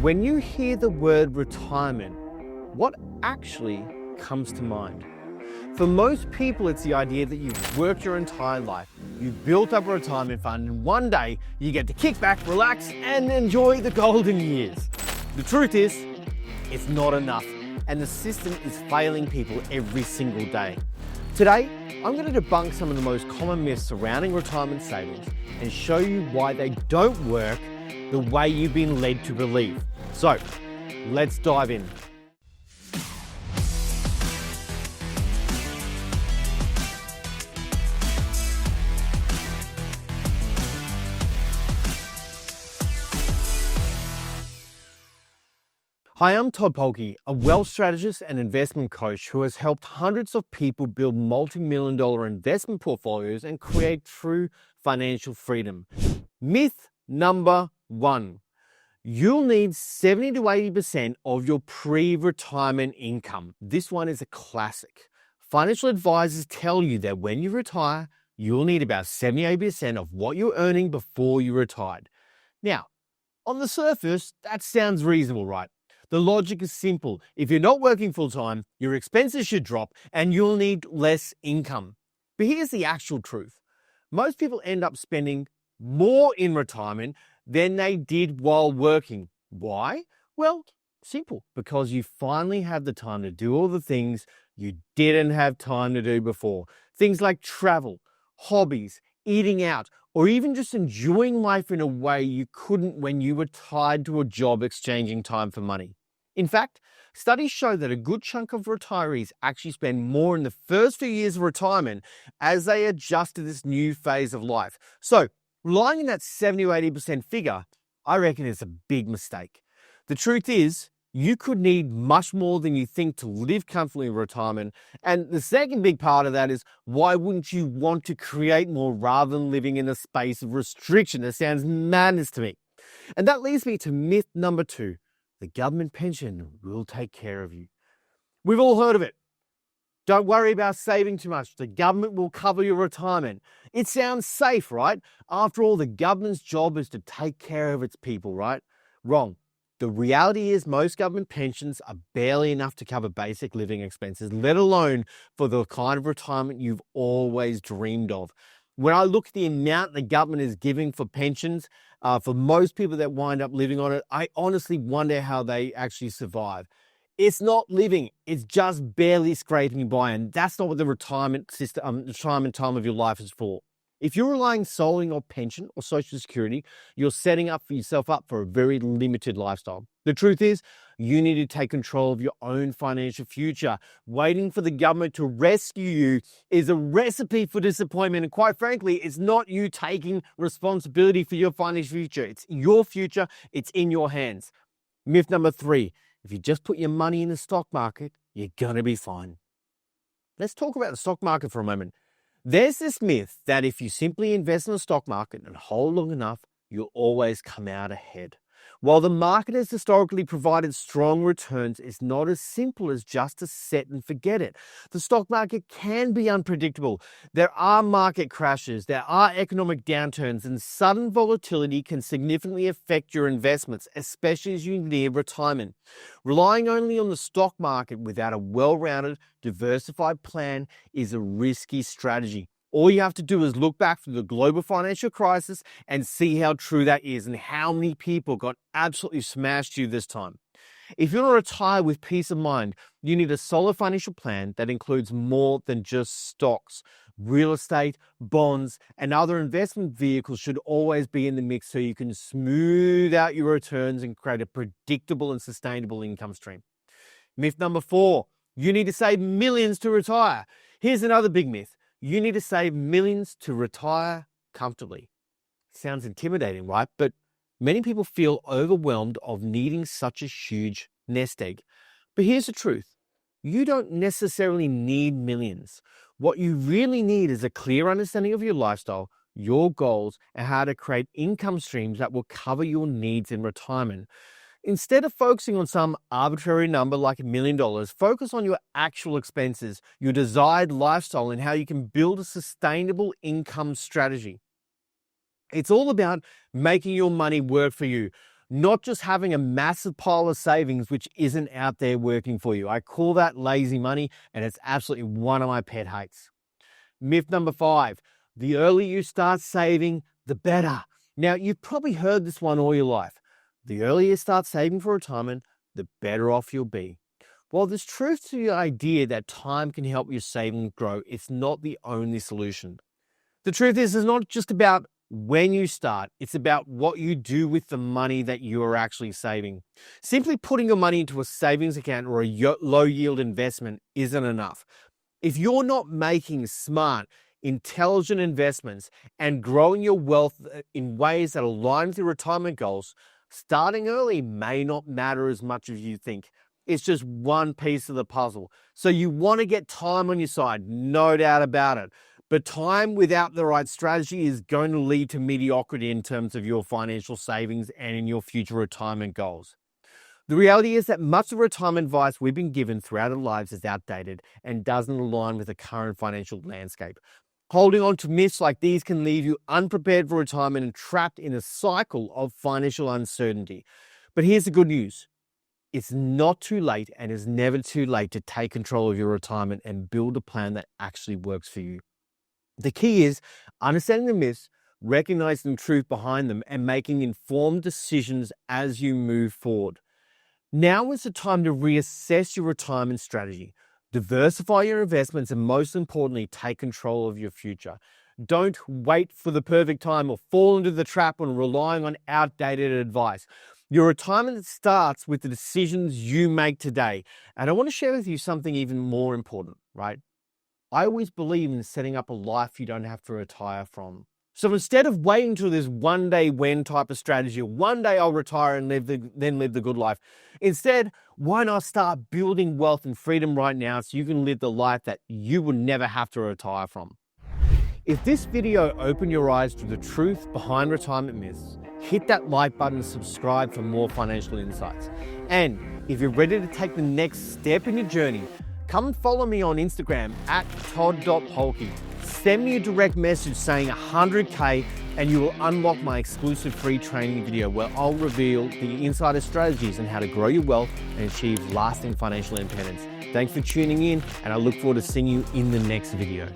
When you hear the word retirement, what actually comes to mind? For most people, it's the idea that you've worked your entire life, you've built up a retirement fund, and one day you get to kick back, relax, and enjoy the golden years. The truth is, it's not enough, and the system is failing people every single day. Today, I'm going to debunk some of the most common myths surrounding retirement savings and show you why they don't work the way you've been led to believe. So, let's dive in. Hi, I'm Todd Polke, a wealth strategist and investment coach who has helped hundreds of people build multi-million-dollar investment portfolios and create true financial freedom. Myth number one, you'll need 70 to 80% of your pre-retirement income. This one is a classic. Financial advisors tell you that when you retire, you'll need about 70-80% of what you're earning before you retired. Now, on the surface, that sounds reasonable, right? The logic is simple. If you're not working full-time, your expenses should drop and you'll need less income. But here's the actual truth. Most people end up spending more in retirement than they did while working. Why? Well, simple. Because you finally have the time to do all the things you didn't have time to do before. Things like travel, hobbies, eating out, or even just enjoying life in a way you couldn't when you were tied to a job exchanging time for money. In fact, studies show that a good chunk of retirees actually spend more in the first few years of retirement as they adjust to this new phase of life. So, relying on that 70 or 80% figure, I reckon is a big mistake. The truth is, you could need much more than you think to live comfortably in retirement. And the second big part of that is, why wouldn't you want to create more rather than living in a space of restriction? That sounds madness to me. And that leads me to myth number two. The government pension will take care of you. We've all heard of it. Don't worry about saving too much. The government will cover your retirement. It sounds safe, right? After all, the government's job is to take care of its people, right? Wrong. The reality is most government pensions are barely enough to cover basic living expenses, let alone for the kind of retirement you've always dreamed of. When I look at the amount the government is giving for pensions, for most people that wind up living on it, I honestly wonder how they actually survive. It's not living, it's just barely scraping by, and that's not what the retirement time of your life is for. If you're relying solely on pension or Social Security, you're setting up for yourself up for a very limited lifestyle. The truth is, you need to take control of your own financial future. Waiting for the government to rescue you is a recipe for disappointment. And quite frankly, it's not you taking responsibility for your financial future. It's your future. It's in your hands. Myth number three, if you just put your money in the stock market, you're going to be fine. Let's talk about the stock market for a moment. There's this myth that if you simply invest in the stock market and hold long enough, you'll always come out ahead. While the market has historically provided strong returns, it's not as simple as just to set and forget it. The stock market can be unpredictable. There are market crashes, there are economic downturns, and sudden volatility can significantly affect your investments, especially as you near retirement. Relying only on the stock market without a well-rounded, diversified plan is a risky strategy. All you have to do is look back through the global financial crisis and see how true that is and how many people got absolutely smashed you this time. If you want to retire with peace of mind, you need a solid financial plan that includes more than just stocks. Real estate, bonds, and other investment vehicles should always be in the mix so you can smooth out your returns and create a predictable and sustainable income stream. Myth number four, you need to save millions to retire. Here's another big myth. You need to save millions to retire comfortably. Sounds intimidating, right? But many people feel overwhelmed of needing such a huge nest egg. But here's the truth. You don't necessarily need millions. What you really need is a clear understanding of your lifestyle, your goals, and how to create income streams that will cover your needs in retirement. Instead of focusing on some arbitrary number like $1 million, focus on your actual expenses, your desired lifestyle, and how you can build a sustainable income strategy. It's all about making your money work for you, not just having a massive pile of savings which isn't out there working for you. I call that lazy money, and it's absolutely one of my pet hates. Myth number 5, the earlier you start saving, the better. Now, you've probably heard this one all your life. The earlier you start saving for retirement, the better off you'll be. While there's truth to the idea that time can help your savings grow, it's not the only solution. The truth is, it's not just about when you start, it's about what you do with the money that you are actually saving. Simply putting your money into a savings account or a low yield investment isn't enough. If you're not making smart, intelligent investments and growing your wealth in ways that align with your retirement goals, starting early may not matter as much as you think. It's just one piece of the puzzle. So you want to get time on your side, no doubt about it. But time without the right strategy is going to lead to mediocrity in terms of your financial savings and in your future retirement goals. The reality is that much of the retirement advice we've been given throughout our lives is outdated and doesn't align with the current financial landscape. Holding on to myths like these can leave you unprepared for retirement and trapped in a cycle of financial uncertainty. But here's the good news. It's not too late, and it's never too late to take control of your retirement and build a plan that actually works for you. The key is understanding the myths, recognizing the truth behind them, and making informed decisions as you move forward. Now is the time to reassess your retirement strategy, diversify your investments, and most importantly, take control of your future. Don't wait for the perfect time or fall into the trap on relying on outdated advice. Your retirement starts with the decisions you make today. And I want to share with you something even more important, right? I always believe in setting up a life you don't have to retire from. So instead of waiting till this one day when type of strategy, one day I'll retire and then live the good life. Instead, why not start building wealth and freedom right now so you can live the life that you will never have to retire from? If this video opened your eyes to the truth behind retirement myths, hit that like button and subscribe for more financial insights. And if you're ready to take the next step in your journey, come and follow me on Instagram at todd.polke. Send me a direct message saying 100K and you will unlock my exclusive free training video where I'll reveal the insider strategies on how to grow your wealth and achieve lasting financial independence. Thanks for tuning in, and I look forward to seeing you in the next video.